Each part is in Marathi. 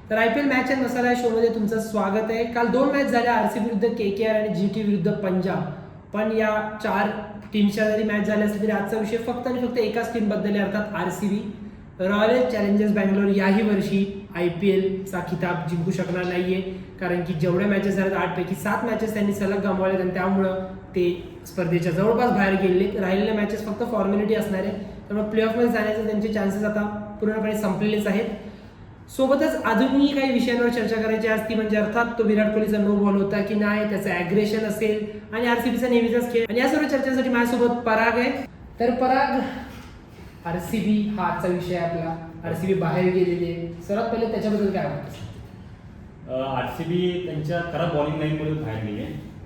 तर IPL मॅच अँड मसाला या शोमध्ये तुमचं स्वागत आहे. काल 2 मॅच झाल्या, आरसीबी विरुद्ध KKR आणि GT विरुद्ध पंजाब. पण या 4 टीमच्या जरी मॅच झाल्या असल्या तरी आजचा विषय फक्त आणि फक्त एकाच टीमबद्दल आहे, अर्थात आरसीबी. रॉयल चॅलेंजर्स बँगलोर याही वर्षी IPLचा खिताब जिंकू शकणार नाहीये, कारण की जेवढ्या मॅचेस झाल्यात 8 पैकी 7 मॅचेस त्यांनी सलग गमावल्यात आणि त्यामुळं ते स्पर्धेच्या जवळपास बाहेर गेले. राहिलेल्या मॅचेस फक्त फॉर्मॅलिटी असणार आहे, त्यामुळे प्लेऑफमध्ये जाण्याचे त्यांचे चान्सेस आता पूर्णपणे संपलेलेच आहेत. सोबतच अजूनही काही विषयांवर चर्चा करायची असती, म्हणजे अर्थात तो विराट कोहलीचा नो बॉल होता की नाही, त्याचं ॲग्रेशन असेल आणि आरसीबीचा नेहमीचाच खेळ. आणि या सर्व चर्चेसाठी माझ्यासोबत पराग आहे. तर पराग, आरसीबी हा आजचा विषय आहे आपला. आरसीबी बाहेर गेलेली आहे, सर्वात पहिले त्याच्याबद्दल काय वाटतं? आरसीबी त्यांच्या खराब बॉलिंग लाईनमुळे बाहेर गेली.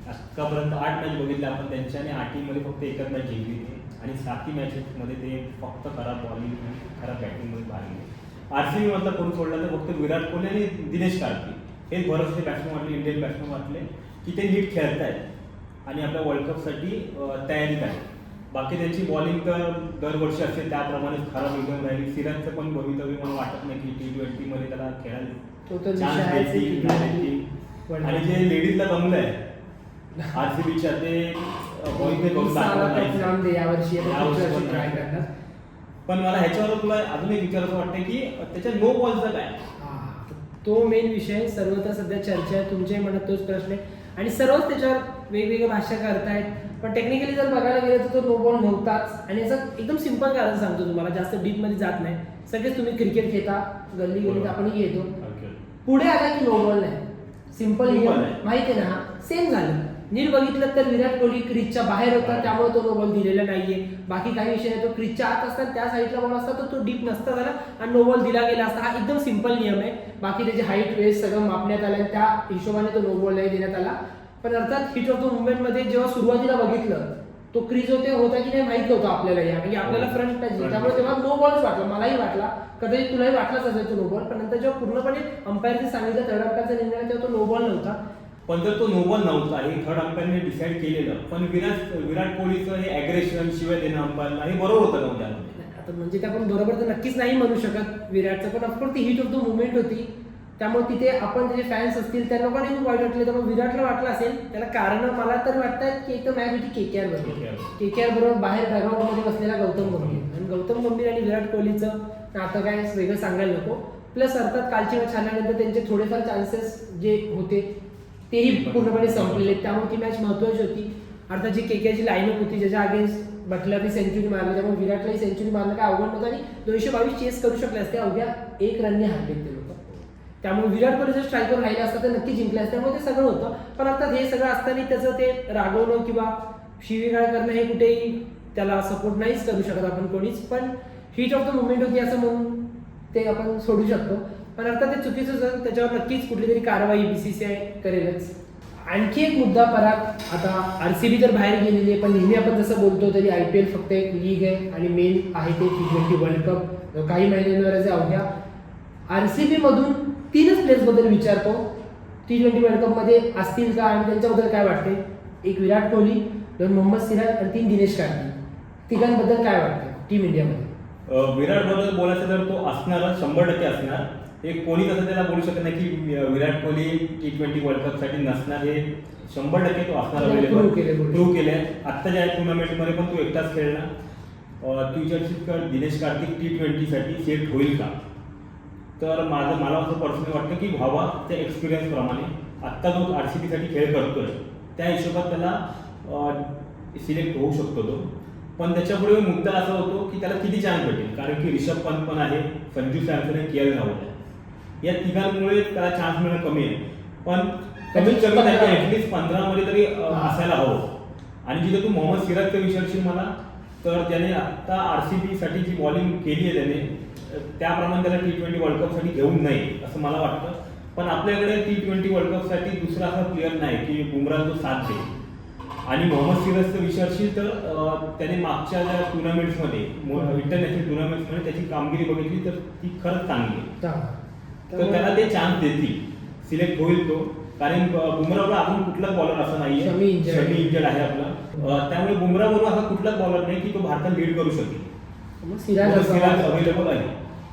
आतापर्यंत 8 मॅच बघितल्या आपण त्यांच्या आणि 8 टीममध्ये फक्त एकच मॅच जिंकली आणि 7 मॅचेसमध्ये ते फक्त खराब बॉलिंग आणि खराब बॅटिंगमध्ये बाहेर गेले. आरसीबी मधला कोण सोडला तर फक्त विराट कोहली आणि दिनेश कार्तिक हे बरेचसे बॅट्समन वाटले, इंडियन बॅट्समन वाटले की ते नीट खेळत आहेत आणि आपल्या वर्ल्ड कपसाठी तयारीत आहे. बाकी त्यांची बॉलिंग तर दरवर्षी असते त्याप्रमाणे खराब एकदम राहिली. सिराजचं पण भवितव्य मला वाटत नाही की T20 मध्ये त्याला खेळायला चान्स देतील. आणि जे लेडीजला जमलंय आरसीबीच्या ते पण मला ह्याच्यावर तुला अजून एक विचारायचं वाटतं की त्याच्या नो बॉलचं काय? तो मेन विषय सर्वत्र सध्या चर्चा आहे. तुमच्याही मनात तोच प्रश्न आहे आणि सर्वच त्याच्यावर वेगवेगळे भाष्य करतायत. पण टेक्निकली जर बघायला गेलं तर तो नो बॉल नव्हताच. आणि याचं एकदम सिंपल कारण सांगतो तुम्हाला, जास्त डीपमध्ये जात नाही. सगळेच तुम्ही क्रिकेट खेळता, गल्ली गल्लीत आपणही घेतो. पुढे आला की नो बॉल नाही, सिंपल माहिती आहे ना. सेम झालं, नीट बघितलं तर विराट कोहली क्रीजच्या बाहेर होता, त्यामुळे तो नो बॉल दिलेला नाहीये. बाकी काही विषय नाही, तो क्रीजच्या आत असतात त्या साईडला बॉल असता तर तो डीप नसता झाला आणि नो बॉल दिला गेला असता. हा एकदम सिंपल नियम आहे. बाकी त्याची हाईट वेस्ट सगळं मापण्यात आलं, त्या हिशोबाने तो नो बॉल नाही देण्यात आला. पण अर्थात हिट ऑफ द मुवमेंट मध्ये जेव्हा सुरुवातीला बघितलं तो क्रीज होता की नाही माहित नव्हतं आपल्याला, या म्हणजे आपल्याला फ्रंट टच, त्यामुळे तेव्हा नो बॉलच वाटला. मलाही वाटला, कदाचित तुलाही वाटलाच असेल तो नो बॉल. पण नंतर जेव्हा पूर्णपणे अंपायरने सांगितलं, थर्ड अंपायरचा निर्णय तेव्हा तो नो बॉल नव्हता. पण जर तो नो बॉल नव्हता हे थर्ड अंपायरने डिसाईड केलेलं, पण विराट कोहलीचं हे ॲग्रेशन शिवाय देणं अंपायरला हे बरोबर होतं नव्हतं. आता म्हणजे ते आपण बरोबर तर नक्कीच नाही म्हणू शकत विराटचं, पण ऑफकोर्स ती हिट ऑफ द मुवमेंट होती. त्यामुळे तिथे आपण त्याचे फॅन्स असतील त्या लोकांनी खूप वाईट वाटले. त्यामुळे विराटला वाटलं असेल, त्याला कारण मला तर वाटतं की एक तर मॅच होती KKR बरोबर बाहेर बॅकग्राऊंडमध्ये बसलेला गौतम गंभीर, आणि गौतम गंभीर आणि विराट कोहलीचं नातं काय वेगळं सांगायला नको. प्लस अर्थात कालची मॅच झाल्यानंतर त्यांचे थोडेफार चान्सेस जे होते तेही पूर्णपणे संपलेले, त्यामुळे ती मॅच महत्त्वाची होती. अर्थात जी KKRची लाईनअप होती ज्याच्या अगेन्स्ट बटलरने सेंचुरी मारली, त्यामुळे विराटलाही सेंचुरी मारणं काय अवघड नव्हतं आणि 222 चेस करू शकले असते. अवघ्या 1 रनने हारले ते लोक. त्यामुळे विराट कोहली जर स्ट्रायकर राहिला असता तर नक्की जिंकले असते. त्यामुळे ते सगळं होतं. पण अर्थात हे सगळं असताना त्याचं ते रागवणं किंवा शिवीगाळ करणं हे कुठेही त्याला सपोर्ट नाहीच करू शकत आपण कोणीच. पण हिट ऑफ द मुवमेंट होती असं म्हणून ते आपण सोडू शकतो. पण अर्थात ते चुकीचं जर त्याच्यावर नक्कीच कुठली तरी कारवाई BCCI करेलच. आणखी एक मुद्दा पराग, आता आरसीबी तर बाहेर गेलेली आहे, पण नेहमी आपण जसं बोलतो तरी IPL फक्त एक लीग आहे आणि मेन आहे ते T20 वर्ल्ड कप. काही महिन्यांवर अवघ्या आरसीबी मधून 3च प्लेयर्स बद्दल विचारतो, T20 वर्ल्ड कप मध्ये असतील का आणि त्यांच्याबद्दल काय वाटते? 1 विराट कोहली, 2 मोहम्मद सिराज आणि 3 दिनेश कार्तिक. तिघांबद्दल काय वाटतं टीम इंडियामध्ये? विराट बद्दल बोलायचं तर तो असणार, 100% असणार. हे कोणी तसं त्याला बोलू शकत नाही की Virat Kohli T20 world cup साठी नसणार. हे 100% तो असणार, अवेलेबल प्रूव्ह केलंय. आत्ताच्या टुर्नामेंटमध्ये पण तो एकटाच खेळला. तुझ्या दिनेश कार्तिक T20 साठी सेट होईल का? तर मला असं पर्सनली वाटतं की व्हावा. त्या एक्सपिरियन्स प्रमाणे आत्ता जो आरसीबी साठी खेळ करतोय त्या हिशोबात त्याला सिलेक्ट होऊ शकतो तो. पण त्याच्यापुढे मुद्दा असा होतो की त्याला किती चान्स भेटेल, कारण की ऋषभ पंत पण आहे, संजू सॅमसन आहे, KL राहुल आहे. या तिघांमुळे त्याला चान्स मिळणं कमी आहे. पण कमीत कमी त्याला ॲटलिस्ट 15 मध्ये तरी असायला हवं. आणि जिथे तू मोहम्मद सिराजचं विचारशील मला, तर त्याने आत्ता आरसीबी साठी जी बॉलिंग केली आहे त्याने त्याप्रमाणे त्याला T20 वर्ल्ड कप साठी घेऊन नाही असं मला वाटतं. पण आपल्याकडे T20 वर्ल्ड कप साठी दुसरा असा प्लेअर नाही की बुमराह तो साथ देईल. आणि मोहम्मद सिराजचं विचारशील तर त्याने मागच्या ज्या टुर्नामेंट्समध्ये इंटरनॅशनल टुर्नामेंट्समध्ये त्याची कामगिरी बघितली तर ती खरंच चांगली आहे. तर त्याला ते चान्स देतील, सिलेक्ट होईल तो. कारण बुमराहवर अजून कुठलाच बॉलर असं नाहीये, शमी इंजर्ड आहे आपला. त्यामुळे बुमराहवर असा कुठलाच बॉलर नाही की तो भारतात लीड करू शकेल. सिराज अवेलेबल आहे.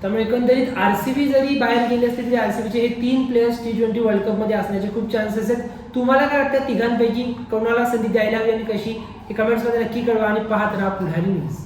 त्यामुळे एकंदरीत आरसीबी जरी बाहेर गेली असते तरी आरसीबीचे हे 3 प्लेयर्स T20 वर्ल्ड कप मध्ये असण्याचे खूप चान्सेस आहेत. तुम्हाला काय वाटतं तिघांपैकी कोणाला संधी द्यायला हवी आणि कशी, हे कमेंट्स मध्ये नक्की कळवा आणि पाहत राहा पुढारी न्यूज.